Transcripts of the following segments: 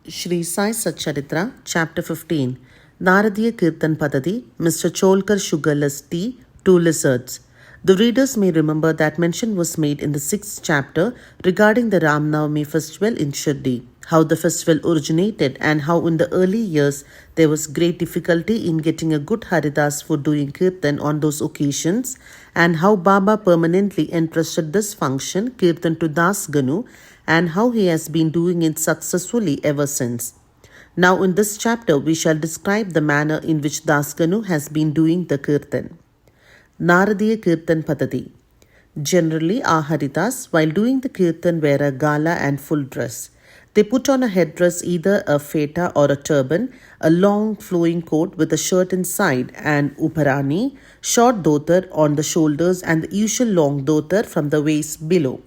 Shri Sai Satcharitra, Chapter 15, Naradiya Kirtan Padadi, Mr. Cholkar Sugarless Tea, Two Lizards. The readers may remember that mention was made in the 6th chapter regarding the Ram Navami festival in Shirdi, how the festival originated and how in the early years there was great difficulty in getting a good Haridas for doing Kirtan on those occasions, and how Baba permanently entrusted this function, Kirtan, to Das Ganu, and how he has been doing it successfully ever since. Now in this chapter we shall describe the manner in which Das Ganu has been doing the Kirtan. Naradiya Kirtan Padadi. Generally, our Haridas, while doing the Kirtan, wear a gala and full dress. They put on a headdress, either a feta or a turban, a long flowing coat with a shirt inside, and uparani, short dhotar on the shoulders, and the usual long dhotar from the waist below.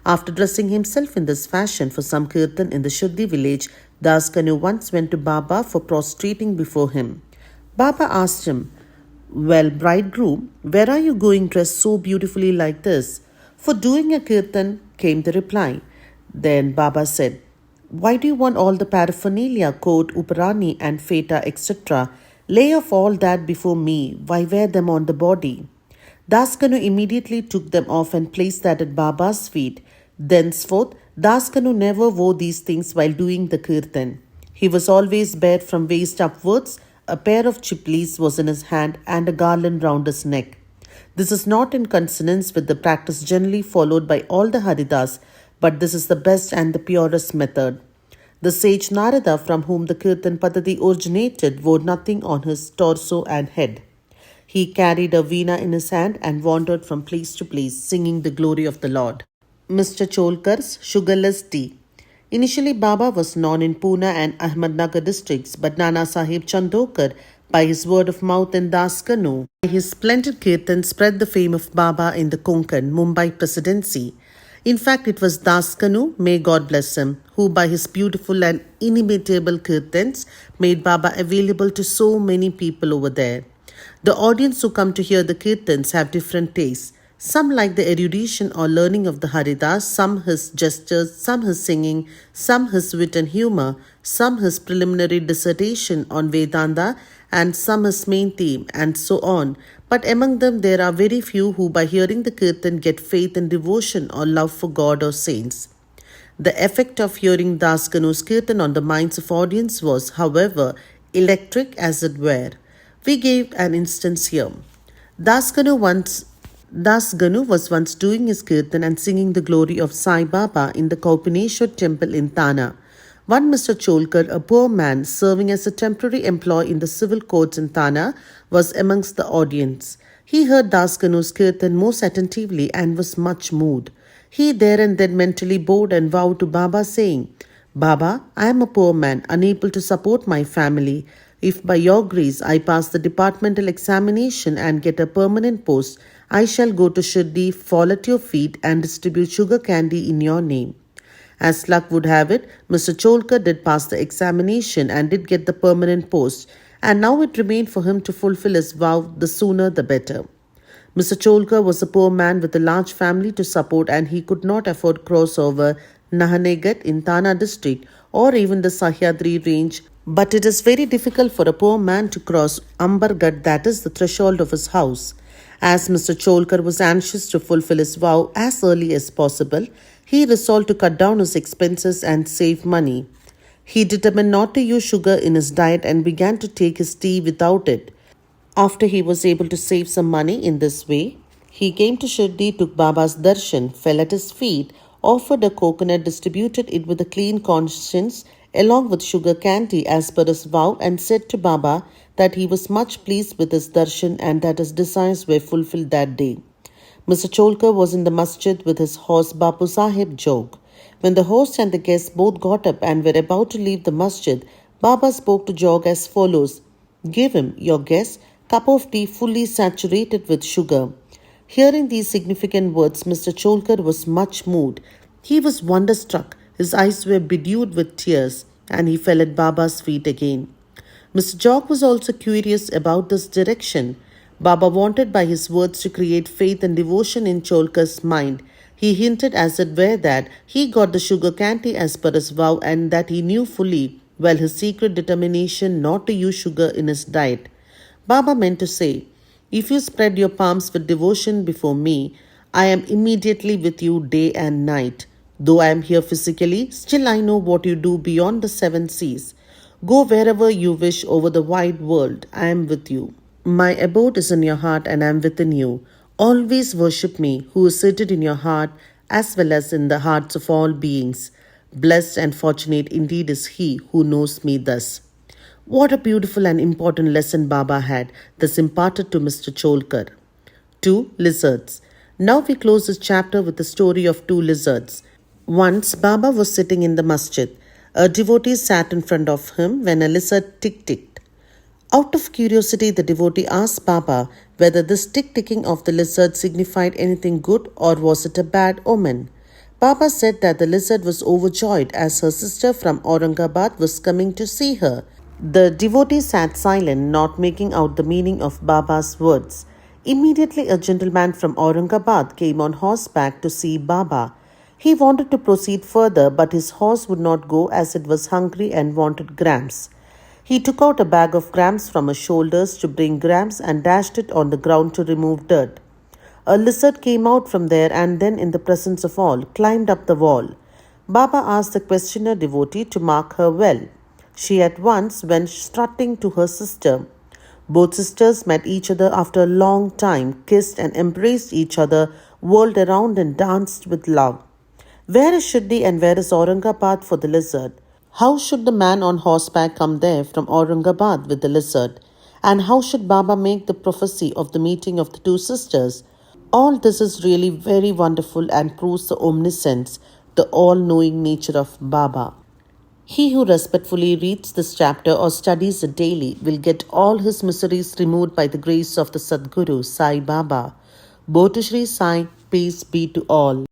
After dressing himself in this fashion for some Kirtan in the Shirdi village, Das Ganu once went to Baba for prostrating before him. Baba asked him, "Well, bridegroom, where are you going dressed so beautifully like this?" "For doing a Kirtan," came the reply. Then Baba said, "Why do you want all the paraphernalia, coat, uparani and feta, etc.? Lay off all that before me. Why wear them on the body?" Das Ganu immediately took them off and placed that at Baba's feet. Thenceforth, Das Ganu never wore these things while doing the Kirtan. He was always bared from waist upwards. A pair of chiplis was in his hand and a garland round his neck. This is not in consonance with the practice generally followed by all the Haridas, but this is the best and the purest method. The sage Narada, from whom the Kirtan Padadi originated, wore nothing on his torso and head. He carried a veena in his hand and wandered from place to place, singing the glory of the Lord. Mr. Cholkar's Sugarless Tea. Initially, Baba was known in Pune and Ahmednagar districts, but Nana Sahib Chandokar, by his word of mouth in Das Ganu, by his splendid Kirtan, spread the fame of Baba in the Konkan, Mumbai presidency. In fact, it was Das Ganu, may God bless him, who by his beautiful and inimitable Kirtans made Baba available to so many people over there. The audience who come to hear the Kirtans have different tastes. Some like the erudition or learning of the Haridas, some his gestures, some his singing, some his wit and humour, some his preliminary dissertation on Vedanta, and some his main theme, and so on. But among them there are very few who by hearing the Kirtan get faith and devotion or love for God or saints. The effect of hearing Das Ganu's Kirtan on the minds of audience was, however, electric as it were. We gave an instance here. Das Ganu was once doing his Kirtan and singing the glory of Sai Baba in the Kaupineshwar temple in Thana. One Mr. Cholkar, a poor man serving as a temporary employee in the civil courts in Thana, was amongst the audience. He heard Das Ganu's Kirtan most attentively and was much moved. He there and then mentally bowed and vowed to Baba, saying, "Baba, I am a poor man, unable to support my family. If by your grace I pass the departmental examination and get a permanent post, I shall go to Shirdi, fall at your feet and distribute sugar candy in your name." As luck would have it, Mr. Cholkar did pass the examination and did get the permanent post, and now it remained for him to fulfill his vow, the sooner the better. Mr. Cholkar was a poor man with a large family to support, and he could not afford cross over Nahanegat in Thana district or even the Sahyadri range, but it is very difficult for a poor man to cross Ambargarh, that is the threshold of his house. As Mr. Cholkar was anxious to fulfill his vow as early as possible, he resolved to cut down his expenses and save money. He determined not to use sugar in his diet and began to take his tea without it. After he was able to save some money in this way, he came to Shirdi, took Baba's darshan, fell at his feet, offered a coconut, distributed it with a clean conscience along with sugar candy as per his vow, and said to Baba that he was much pleased with his darshan and that his desires were fulfilled that day. Mr. Cholkar was in the masjid with his host Bapu Sahib Jog. When the host and the guests both got up and were about to leave the masjid, Baba spoke to Jog as follows: "Give him, your guest, cup of tea fully saturated with sugar." Hearing these significant words, Mr. Cholkar was much moved. He was wonderstruck. His eyes were bedewed with tears, and he fell at Baba's feet again. Mr. Jog was also curious about this direction. Baba wanted by his words to create faith and devotion in Cholkar's mind. He hinted as it were that he got the sugar candy as per his vow and that he knew fully well his secret determination not to use sugar in his diet. Baba meant to say, if you spread your palms with devotion before me, I am immediately with you day and night. Though I am here physically, still I know what you do beyond the seven seas. Go wherever you wish over the wide world, I am with you. My abode is in your heart and I am within you. Always worship me, who is seated in your heart as well as in the hearts of all beings. Blessed and fortunate indeed is he who knows me thus. What a beautiful and important lesson Baba had thus imparted to Mr. Cholkar. 2. Lizards. Now we close this chapter with the story of two lizards. Once Baba was sitting in the masjid. A devotee sat in front of him when a lizard tick-ticked. Out of curiosity, the devotee asked Baba whether this tick-ticking of the lizard signified anything good or was it a bad omen. Baba said that the lizard was overjoyed as her sister from Aurangabad was coming to see her. The devotee sat silent, not making out the meaning of Baba's words. Immediately a gentleman from Aurangabad came on horseback to see Baba. He wanted to proceed further, but his horse would not go as it was hungry and wanted grams. He took out a bag of grams from his shoulders to bring grams and dashed it on the ground to remove dirt. A lizard came out from there and then, in the presence of all, climbed up the wall. Baba asked the questioner devotee to mark her well. She at once went strutting to her sister. Both sisters met each other after a long time, kissed and embraced each other, whirled around and danced with love. Where is Shirdi and where is Aurangabad for the lizard? How should the man on horseback come there from Aurangabad with the lizard? And how should Baba make the prophecy of the meeting of the two sisters? All this is really very wonderful and proves the omniscience, the all-knowing nature of Baba. He who respectfully reads this chapter or studies it daily will get all his miseries removed by the grace of the Sadguru, Sai Baba. Bo to Shri Sai, peace be to all.